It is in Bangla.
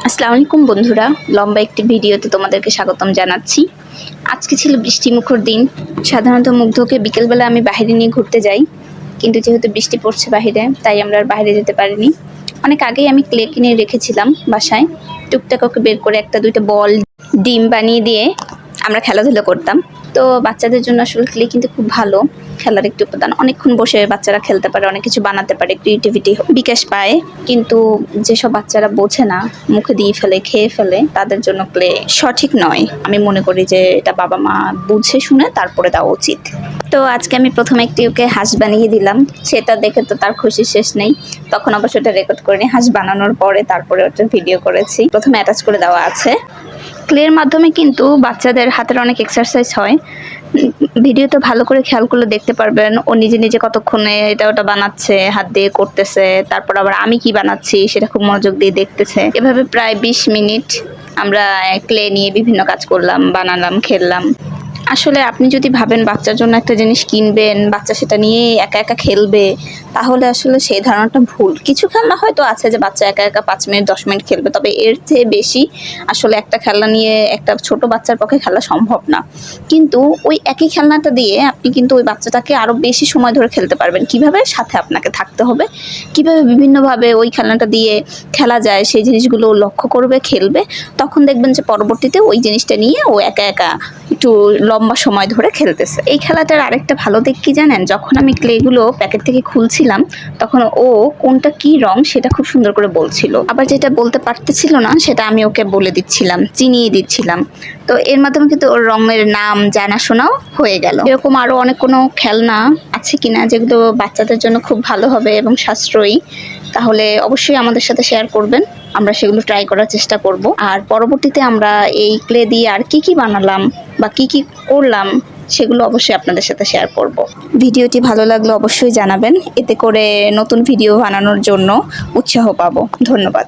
আসসালামু আলাইকুম বন্ধুরা, লম্বা একটি ভিডিওতে তোমাদেরকে স্বাগতম জানাচ্ছি। আজকে ছিল বৃষ্টিমুখর দিন। সাধারণত মুগ্ধকে বিকেলবেলা আমি বাইরে নিয়ে ঘুরতে যাই, কিন্তু যেহেতু বৃষ্টি পড়ছে বাইরে, তাই আমরা আর বাইরে যেতে পারিনি। অনেক আগেই আমি ক্লে কিনে রেখেছিলাম বাসায়। টুকটাক ওকে বের করে একটা দুইটা বল, ডিম বানিয়ে দিয়ে আমরা খেলাধুলা করতাম। তো বাচ্চাদের জন্য আসলে ক্লে কিন্তু খুব ভালো খেলার একটি উপাদান। অনেকক্ষণ বসে বাচ্চারা খেলতে পারে, অনেক কিছু বানাতে পারে, ক্রিয়েটিভিটি বিকাশ পায়। কিন্তু যেসব বাচ্চারা বোঝে না, মুখে দিয়ে ফেলে, খেয়ে ফেলে, তাদের জন্য ক্লে সঠিক নয়। আমি মনে করি যে এটা বাবা মা বুঝে শুনে তারপরে দেওয়া উচিত। তো আজকে আমি প্রথমে একটি ওকে হাঁস বানিয়ে দিলাম। সেটা দেখে তো তার খুশি শেষ নেই। তখন অবশ্য ওটা রেকর্ড করিনি, হাঁস বানানোর পরে তারপরে ওটা ভিডিও করেছি। প্রথমে অ্যাটাচ করে দেওয়া আছে। ক্লের মাধ্যমে কিন্তু বাচ্চাদের হাতের অনেক এক্সারসাইজ হয়। ভিডিওতে ভালো করে খেয়াল করলে দেখতে পারবেন ও নিজে নিজে কতক্ষণে এটা ওটা বানাচ্ছে, হাত দিয়ে করতেছে। তারপর আবার আমি কি বানাচ্ছি সেটা খুব মনোযোগ দিয়ে দেখতেছে। এভাবে প্রায় 20 মিনিট আমরা ক্লে নিয়ে বিভিন্ন কাজ করলাম, বানালাম, খেললাম। আসলে আপনি যদি ভাবেন বাচ্চার জন্য একটা জিনিস কিনবেন, বাচ্চা সেটা নিয়ে একা একা খেলবে, তাহলে আসলে সেই ধারণাটা ভুল। কিছু খেলনা হয়তো আছে যে বাচ্চা একা একা 5 মিনিট 10 মিনিট খেলবে, তবে এর চেয়ে বেশি আসলে একটা খেলনা নিয়ে একটা ছোট বাচ্চার পক্ষে খেলা সম্ভব না। কিন্তু ওই একই খেলনাটা দিয়ে আপনি কিন্তু ওই বাচ্চাটাকে আরও বেশি সময় ধরে খেলতে পারবেন। কিভাবে? সাথে আপনাকে থাকতে হবে। কিভাবে বিভিন্নভাবে ওই খেলনাটা দিয়ে খেলা যায় সেই জিনিসগুলো লক্ষ্য করবে, খেলবে। তখন দেখবেন যে পরবর্তীতে ওই জিনিসটা নিয়ে ও একা একা একটু লম্বা সময় ধরে খেলতেছে। এই খেলাটার আরেকটা ভালো দিক কি জানেন? যখন আমি ক্লেগুলো প্যাকেট থেকে খুলছিলাম, তখন ও কোনটা কি রং সেটা খুব সুন্দর করে বলছিল। আবার যেটা বলতে পারতেছিল না সেটা আমি ওকে বলে দিচ্ছিলাম, চিনিয়ে দিচ্ছিলাম। তো এর মাধ্যমে কিন্তু ওর রঙের নাম জানাশোনাও হয়ে গেল। এরকম আরও অনেক কোনো খেলনা আছে কিনা যেগুলো বাচ্চাদের জন্য খুব ভালো হবে এবং সাশ্রয়ী, তাহলে অবশ্যই আমাদের সাথে শেয়ার করবেন। আমরা সেগুলো ট্রাই করার চেষ্টা করব। আর পরবর্তীতে আমরা এই ক্লে দিয়ে আর কি কি বানালাম বা কি কি করলাম সেগুলো অবশ্যই আপনাদের সাথে শেয়ার করব। ভিডিওটি ভালো লাগলে অবশ্যই জানাবেন, এতে করে নতুন ভিডিও বানানোর জন্য উৎসাহ পাবো। ধন্যবাদ।